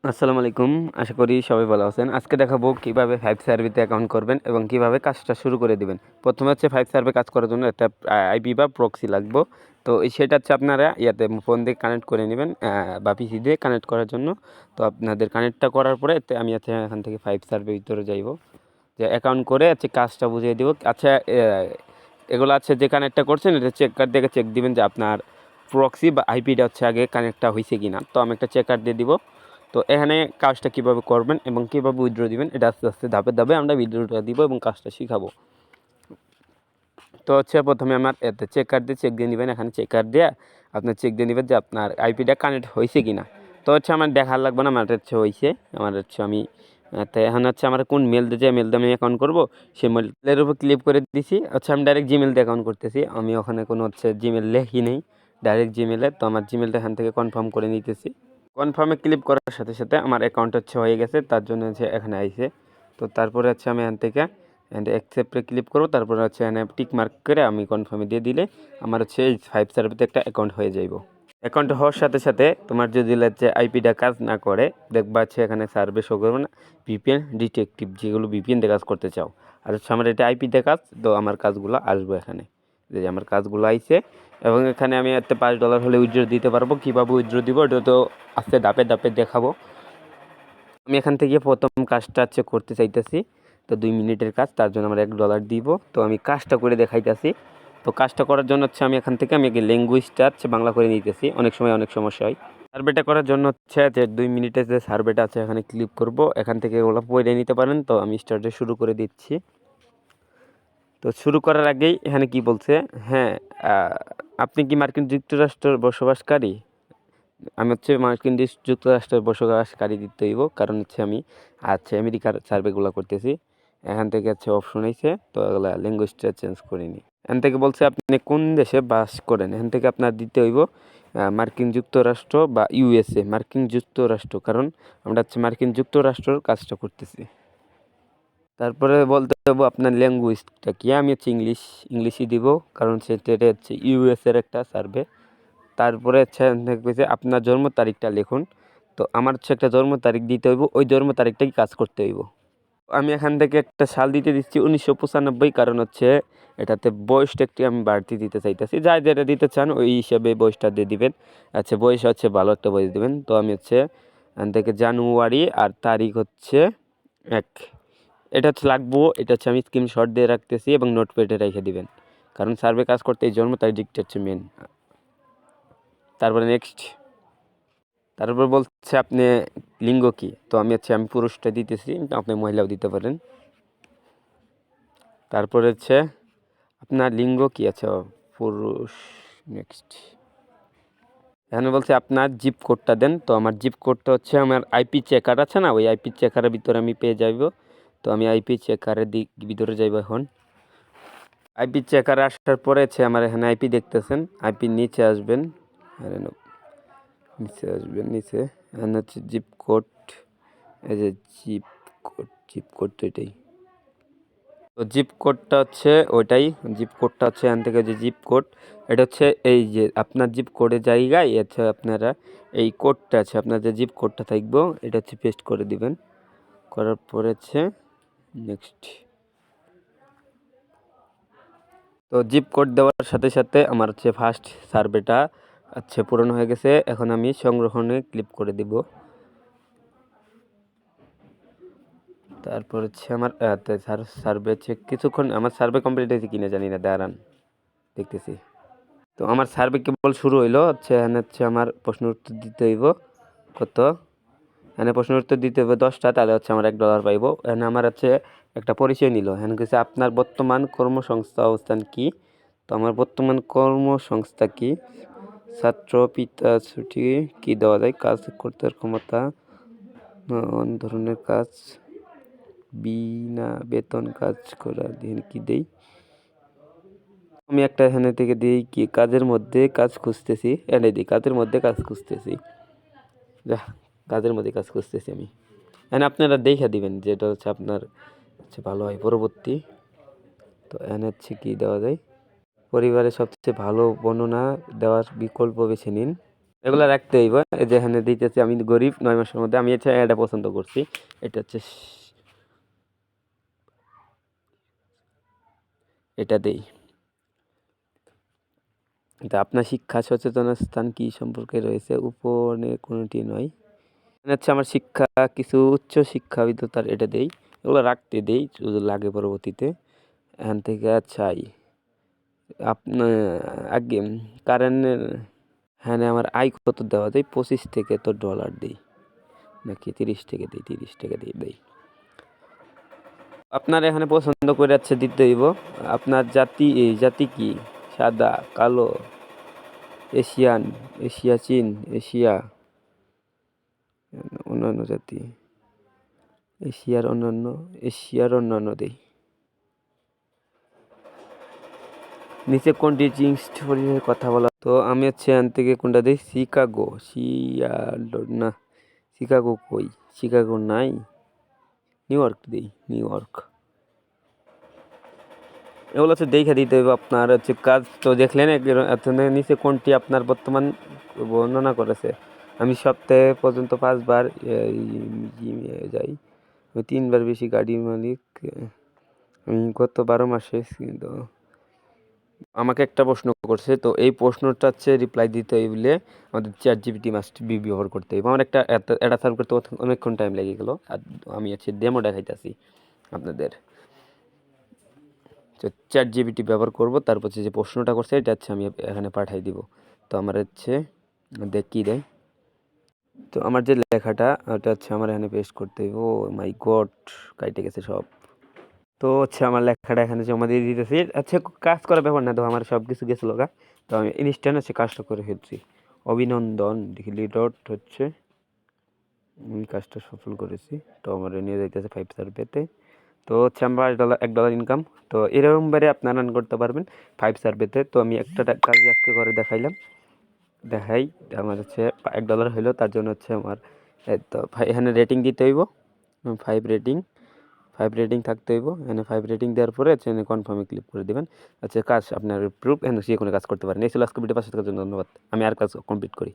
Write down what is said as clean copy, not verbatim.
আসসালামু আলাইকুম। আশা করি সবাই ভালো আছেন। আজকে দেখাবো কিভাবে ফাইভ সার্ভেতে অ্যাকাউন্ট করবেন এবং কিভাবে কাজটা শুরু করে দিবেন। প্রথমে হচ্ছে ফাইভ সার্ভে কাজ করার জন্য একটা আইপি বা প্রক্সি লাগবে। তো সেটা হচ্ছে আপনারা ফোন দিয়ে কানেক্ট করে নেবেন বা পিসি দিয়ে কানেক্ট করার জন্য। তো আপনাদের কানেক্টটা করার পরে আমি এখান থেকে ফাইভ সার্ভে ভিতরে যাইব, যে অ্যাকাউন্ট করে কাজটা বুঝিয়ে দিব। আচ্ছা, এগুলো যে কানেক্টটা করছেন এটা চেক দেখে চেক দিবেন যে আপনার প্রক্সি বা আইপিটা আগে কানেক্টটা হয়েছে কিনা। তো আমি একটা চেকার দিয়ে দিব। তো এখানে কাজটা কিভাবে করবেন এবং কিভাবে উইথড্র দিবেন এটা আস্তে আস্তে ধাপে ধাপে আমরা উইথড্রটা দিব এবং কাজটা শিখাবো। তো প্রথমে আমার চেকার দিয়ে চেক দিয়ে নেবেন। এখানে চেকার দিয়ে আপনার চেক দিয়ে নেবেন যে আপনার আইপিটা কানেক্ট হয়েছে কিনা। তো আমার দেখার লাগবে না, আমার হয়েছে। আমি এখন আমার কোন মেল দিয়ে মেল দিয়ে আমি অ্যাকাউন্ট করবো সেই মেলের উপর ক্লিক করে দিছি। আমি ডাইরেক্ট জিমেল দিয়ে অ্যাকাউন্ট করতেছি। আমি ওখানে কোনো জিমেল লেখি নেই, ডাইরেক্ট জিমেলে। তো আমার জিমেলটা এখান থেকে কনফার্ম করে নিতেছি। কনফার্মে ক্লিক করার সাথে সাথে আমার অ্যাকাউন্ট হয়ে গেছে, তার জন্য এখানে আইছে। তো তারপরে আমি এখান থেকে অ্যাকসেপ্টে ক্লিক করবো। তারপরে এখানে টিক মার্ক করে আমি কনফার্মে দিয়ে দিলে আমার এই ফাইভ সার্ভেতে একটা অ্যাকাউন্ট হয়ে যাইব। অ্যাকাউন্ট হওয়ার সাথে সাথে তোমার যদি আইপিটা কাজ না করে, দেখবা এখানে সার্ভে শো করবে না। ভিপিএন ডিটেকটিভ, যেগুলো ভিপিএন দিয়ে কাজ করতে চাও। আর আমার এটা আইপিতে কাজ, তো আমার কাজগুলো আসবে এখানে। যে আমার কাজগুলো আইছে এবং এখানে আমি $5 হলে উইথড্র দিতে পারবো। কীভাবে উইথড্র দিব এটা তো আস্তে ধাপে ধাপে দেখাবো। আমি এখান থেকে প্রথম কাজটা করতে চাইতেছি। তো 2 মিনিটের কাজ, তার জন্য আমার $1 দিব। তো আমি কাজটা করে দেখাইতেছি। তো কাজটা করার জন্য আমি এখান থেকে ল্যাঙ্গুয়েজটা বাংলা করে নিতেছি। অনেক সময় অনেক সমস্যা হয়। সার্ভেটা করার জন্য যে 2 মিনিটের যে সার্ভেটা এখানে ক্লিক করব। এখান থেকে ওগুলো পড়ে নিতে পারেন। তো আমি স্টার্টে শুরু করে দিচ্ছি। তো শুরু করার আগেই এখানে কি বলছে, হ্যাঁ আপনি কি মার্কিন যুক্তরাষ্ট্রের বসবাসকারী? আমি মার্কিন যুক্তরাষ্ট্রের বসবাসকারী দিতে হইব, কারণ আমি আমেরিকার সার্ভেগুলো করতেছি। এখান থেকে অপশন আইছে, তো এগুলো ল্যাঙ্গুয়েজটা চেঞ্জ করিনি। এখান থেকে বলছে আপনি কোন দেশে বাস করেন। এখান থেকে আপনার দিতে হইব মার্কিন যুক্তরাষ্ট্র বা ইউএসএ। মার্কিন যুক্তরাষ্ট্র, কারণ আমরা মার্কিন যুক্তরাষ্ট্রের কাজটা করতেছি। তারপরে বলতে হবে আপনার ল্যাঙ্গুয়েজটা কি। আমি ইংলিশই দিব, কারণ সেটা ইউএসএর একটা সার্ভে। তারপরে দেখবে আপনার জন্ম তারিখটা লিখুন। তো আমার একটা জন্ম তারিখ দিতে হইব, ওই জন্ম তারিখটাই কাজ করতে হইব। আমি এখান থেকে একটা সাল দিতে দিচ্ছি 1995, কারণ এটাতে বয়সটা একটি আমি বাড়তি দিতে চাইতেছি। যাই যেটা দিতে চান ওই হিসাবে বয়সটা দিয়ে দিবেন। বয়স ভালো একটা বয়স দিবেন। তো আমি এখান থেকে জানুয়ারি আর তারিখ 1। এটা লাগবো। এটা আমি স্ক্রিনশট দিয়ে রাখতেছি এবং নোটপ্যাডে রেখে দিবেন, কারণ সার্ভে কাজ করতে এই জন্ম তারিখটা মেন। তারপরে নেক্সট। তারপর বলছে আপনি লিঙ্গ কি। তো আমি আমি পুরুষটা দিতেছি, আপনি মহিলাও দিতে পারেন। তারপরে আপনার লিঙ্গ কি পুরুষ। নেক্সট। এখানে বলছে আপনার জিপ কোডটা দেন। তো আমার জিপ কোডটা আমার আইপি চেকার আছে না, ওই আইপি চেকারের ভিতরে আমি পেয়ে যাইব। তো আমি আইপি চেকারের ভিতরে যাইব এখন। আইপি চেকারে আসার পরে আমার এখানে আইপি দেখতেছেন। আইপি নিচে আসবেন, নিচে এখানে জিপ কোড। এই যে জিপ কোড তো এটাই। তো জিপ কোডটা ওইটাই। জিপ কোডটা এখান থেকে যে জিপ কোড, এটা এই যে আপনার জিপ কোডের জায়গায় আপনারা এই কোডটা আপনার যে জিপ কোডটা থাকবো এটা পেস্ট করে দিবেন। করার পরে নেক্সট। তো জিপ কোড দেওয়ার সাথে সাথে আমার ফার্স্ট সার্ভেটা পূরণ হয়ে গেছে। এখন আমি সংরক্ষণে ক্লিক করে দিব। তারপর আমার সার্ভে কিছুক্ষণ আমার সার্ভে কমপ্লিট হয়েছে কিনা জানি না, দাঁড়ান দেখতেছি। তো আমার সার্ভে কেবল শুরু হইলো। এখানে আমার প্রশ্ন উত্তর দিতে হইব কত। এখানে প্রশ্ন উত্তর দিতে হবে 10টা, তাহলে আমার $1 পাইব। এখানে আমার একটা পরিচয় নিল। এখানে আপনার বর্তমান কর্মসংস্থা অবস্থান কি। তো আমার বর্তমান কর্মসংস্থা কি, ছাত্র, পিতা, ছুটি কি দেওয়া যায়, কাজ করতে ক্ষমতা, ধরনের কাজ, বিনা বেতন কাজ করা দিন কি দেই। আমি একটা এখানে থেকে দিই কি কাজের মধ্যে কাজ খুঁজতেছি। এনে দিই কাজের মধ্যে কাজ খুঁজতেছি। যা, কাজের মধ্যে কাজ খুঁজতেছি আমি। এখানে আপনারা দেখে দিবেন যেটা আপনার ভালো হয় পরবর্তী। তো এখানে কি দেওয়া যায়, পরিবারের সবচেয়ে ভালো বর্ণনা দেওয়ার বিকল্প বেছে নিন। এগুলো রাখতে হইব। এই যে এখানে দিতেছি আমি গরিব 9 মাসের মধ্যে আমি এটা পছন্দ করছি। এটা হচ্ছে এটা দেই। তা আপনার শিক্ষা সচেতনার স্থান কি সম্পর্কে রয়েছে? উপরে কোনটি নয়। হচ্ছে আমার শিক্ষা কিছু উচ্চ শিক্ষাবিদতার এটা দেই। এগুলো রাখতে দেই যদি লাগে পরবর্তীতে। এখান থেকে চাই আপনার আগে কারেন্টের হ্যাঁ আমার আয় কত দেওয়া যায় $25 থেকে দিই নাকি 30 টাকা দিই। আপনার এখানে পছন্দ করে যাচ্ছে দিতে হইব। আপনার জাতি কি? সাদা, কালো, এশিয়ান, এশিয়া চীন, অন্যান্য জাতি, এশিয়ার অন্যান্য দেই। নিচে কোনটি জিন্স পরিবারের কথা বলা তো আমি হচ্ছে এখান থেকে কোনটা দিই শিকাগো কই শিকাগো নাই নিউ ইয়র্ক দিই নিউ ইয়র্ক। এগুলো হচ্ছে দেখে দিতে হবে আপনার হচ্ছে কাজ তো দেখলেন নিচে কোনটি আপনার বর্তমান বর্ণনা করেছে। আমি সপ্তাহে পর্যন্ত 5 বার যাই। আমি 3 বার বেশি গাড়ির মালিক। আমি গত 12 মাসে কিন্তু আমাকে একটা প্রশ্ন করছে তো এই প্রশ্নটা হচ্ছে রিপ্লাই দিতে হইলে আমাদের ChatGPT মাস্ট বি ব্যবহার করতে হবে। আমার এটা সার্ভ করতে অনেকক্ষণ টাইম লেগে গেল আর আমি হচ্ছে ডেমো দেখাইতেছি আপনাদের। তো ChatGPT ব্যবহার করব তারপর যে প্রশ্নটা করছে এটা হচ্ছে আমি এখানে পাঠিয়ে দিব। তো আমার হচ্ছে কি দেয় তো আমার যে লেখাটা ওটা হচ্ছে আমার এখানে পেস্ট করতে হইব। ও মাই গড কাইটে গেছে সব। তো হচ্ছে আমার লেখাটা এখানে জমা দিয়ে দিতেছি। আচ্ছা কাজ করার ব্যাপার না তো আমার সব কিছু গেছিলো গা। তো আমি ইনস্ট্যান্ট হচ্ছে কাজটা করে ফেলছি। অভিনন্দন ডিগ্রি ডট হচ্ছে আমি কাজটা সফল করেছি। তো আমার নিয়ে যাইতেছে 5 সার্ভেতে। তো হচ্ছে আমার $1 ইনকাম। তো এরকম বারে আপনারা রান করতে পারবেন 5 সার্ভেতে। তো আমি একটা কাজ আজকে করে দেখাইলাম। আমার হচ্ছে $1 হইলো তার জন্য হচ্ছে আমার তো এখানে রেটিং দিতে হইব 5 রেটিং। 5 রেটিং থাকতে হইব। এখানে 5 রেটিং দেওয়ার পরে চ্যানেল কনফার্মে ক্লিক করে দিবেন। আচ্ছা কাজ আপনার প্রুফ এখানে যে কোনো কাজ করতে পারেন। এই ছিল আজকে ভিডিও পাশে থাকার জন্য ধন্যবাদ। আমি আর কাজ কমপ্লিট করি।